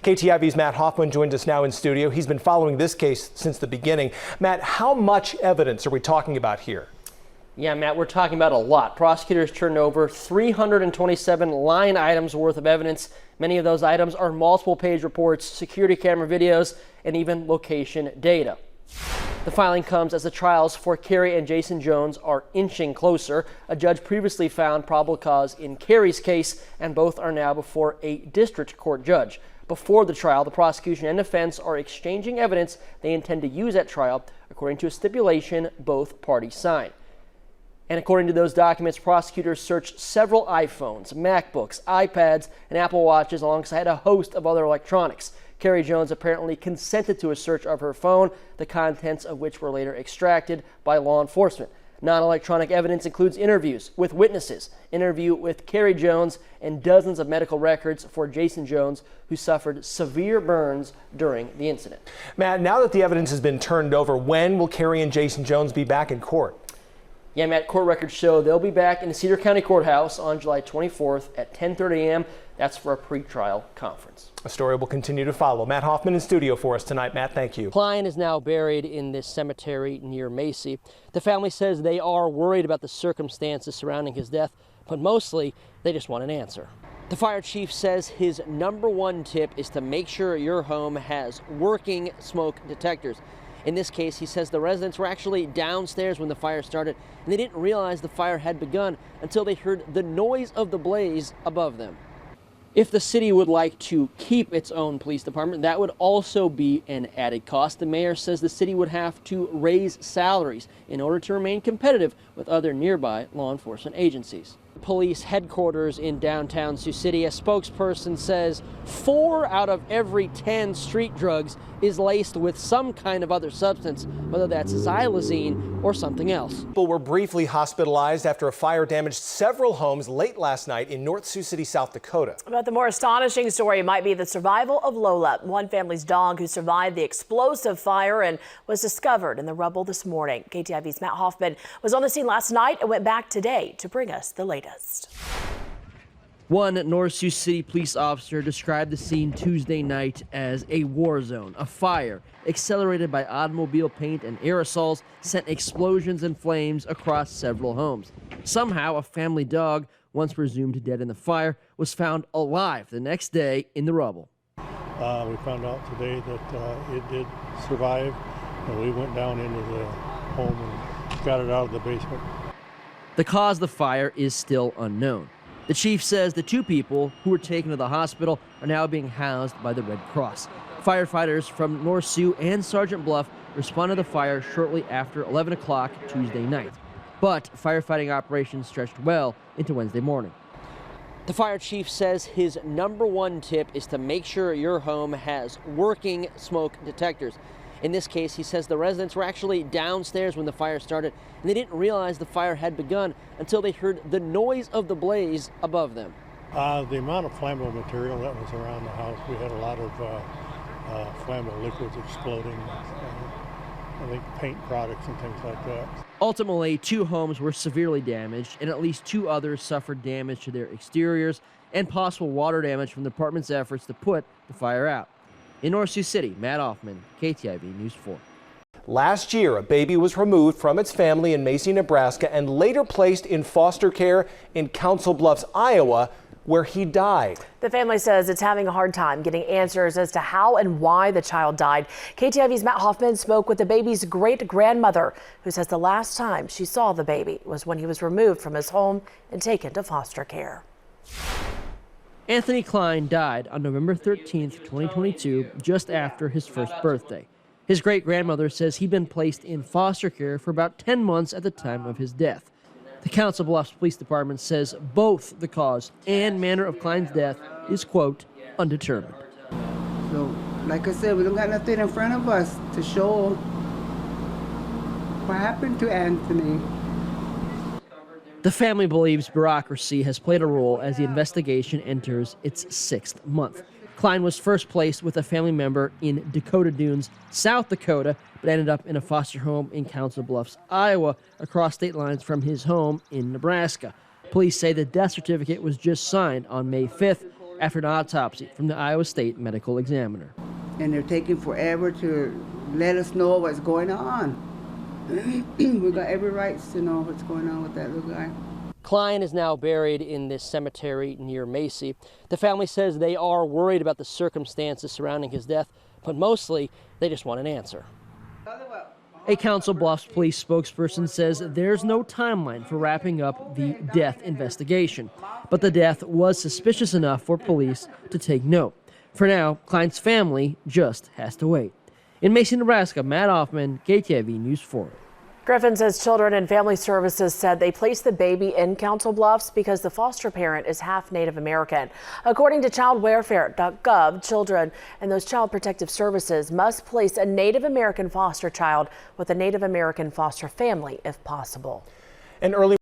KTIV's Matt Hoffmann joins us now in studio. He's been following this case since the beginning. Matt, how much evidence are we talking about here? Yeah, Matt, we're talking about a lot. Prosecutors turned over 327 line items worth of evidence. Many of those items are multiple page reports, security camera videos, and even location data. The filing comes as the trials for Carrie and Jason Jones are inching closer. A judge previously found probable cause in Carrie's case, and both are now before a district court judge. Before the trial, the prosecution and defense are exchanging evidence they intend to use at trial, according to a stipulation both parties signed. And according to those documents, prosecutors searched several iPhones, MacBooks, iPads, and Apple Watches alongside a host of other electronics. Carrie Jones apparently consented to a search of her phone, the contents of which were later extracted by law enforcement. Non-electronic evidence includes interviews with witnesses, interview with Carrie Jones, and dozens of medical records for Jason Jones, who suffered severe burns during the incident. Matt, now that the evidence has been turned over, when will Carrie and Jason Jones be back in court? Yeah, Matt, court records show they'll be back in the Cedar County Courthouse on July 24th at 10:30 a.m. That's for a pretrial conference. A story will continue to follow. Matt Hoffmann in studio for us tonight. Matt, thank you. Klein is now buried in this cemetery near Macy. The family says they are worried about the circumstances surrounding his death, but mostly they just want an answer. The fire chief says his #1 tip is to make sure your home has working smoke detectors. In this case, he says the residents were actually downstairs when the fire started, and they didn't realize the fire had begun until they heard the noise of the blaze above them. If the city would like to keep its own police department, that would also be an added cost. The mayor says the city would have to raise salaries in order to remain competitive with other nearby law enforcement agencies. Police headquarters in downtown Sioux City, a spokesperson says 4 out of every 10 street drugs is laced with some kind of other substance, whether that's xylazine or something else. People were briefly hospitalized after a fire damaged several homes late last night in North Sioux City, South Dakota. But the more astonishing story might be the survival of Lola, one family's dog who survived the explosive fire and was discovered in the rubble this morning. KTIV's Matt Hoffmann was on the scene last night and went back today to bring us the latest. One North Sioux City police officer described the scene Tuesday night as a war zone. A fire, accelerated by automobile paint and aerosols, sent explosions and flames across several homes. Somehow, a family dog, once presumed dead in the fire, was found alive the next day in the rubble. We found out today that it did survive, and we went down into the home and got it out of the basement. The cause of the fire is still unknown. The chief says the 2 people who were taken to the hospital are now being housed by the Red Cross. Firefighters from North Sioux and Sergeant Bluff responded to the fire shortly after 11 o'clock Tuesday night. But firefighting operations stretched well into Wednesday morning. The fire chief says his #1 tip is to make sure your home has working smoke detectors. In this case, he says the residents were actually downstairs when the fire started, and they didn't realize the fire had begun until they heard the noise of the blaze above them. The amount of flammable material that was around the house, we had a lot of flammable liquids exploding. I think paint products and things like that. Ultimately, 2 homes were severely damaged, and at least 2 others suffered damage to their exteriors and possible water damage from the department's efforts to put the fire out. In North Sioux City, Matt Hoffmann, KTIV News 4. Last year, a baby was removed from its family in Macy, Nebraska, and later placed in foster care in Council Bluffs, Iowa, where he died. The family says it's having a hard time getting answers as to how and why the child died. KTIV's Matt Hoffmann spoke with the baby's great-grandmother, who says the last time she saw the baby was when he was removed from his home and taken to foster care. Anthony Klein died on November 13th, 2022, just after his first birthday. His great-grandmother says he'd been placed in foster care for about 10 months at the time of his death. The Council Bluffs Police Department says both the cause and manner of Klein's death is, quote, undetermined. So, like I said, we don't got nothing in front of us to show what happened to Anthony. The family believes bureaucracy has played a role as the investigation enters its 6th month. Klein was first placed with a family member in Dakota Dunes, South Dakota, but ended up in a foster home in Council Bluffs, Iowa, across state lines from his home in Nebraska. Police say the death certificate was just signed on May 5th, after an autopsy from the Iowa State Medical Examiner. And they're taking forever to let us know what's going on. We got every right to know what's going on with that little guy. Klein is now buried in this cemetery near Macy. The family says they are worried about the circumstances surrounding his death, but mostly they just want an answer. A Council Bluffs police spokesperson says there's no timeline for wrapping up the death investigation, but the death was suspicious enough for police to take note. For now, Klein's family just has to wait. In Macy, Nebraska, Matt Hoffmann, KTIV News 4. Griffin says Children and Family Services said they placed the baby in Council Bluffs because the foster parent is half Native American. According to childwelfare.gov, children and those child protective services must place a Native American foster child with a Native American foster family if possible. An early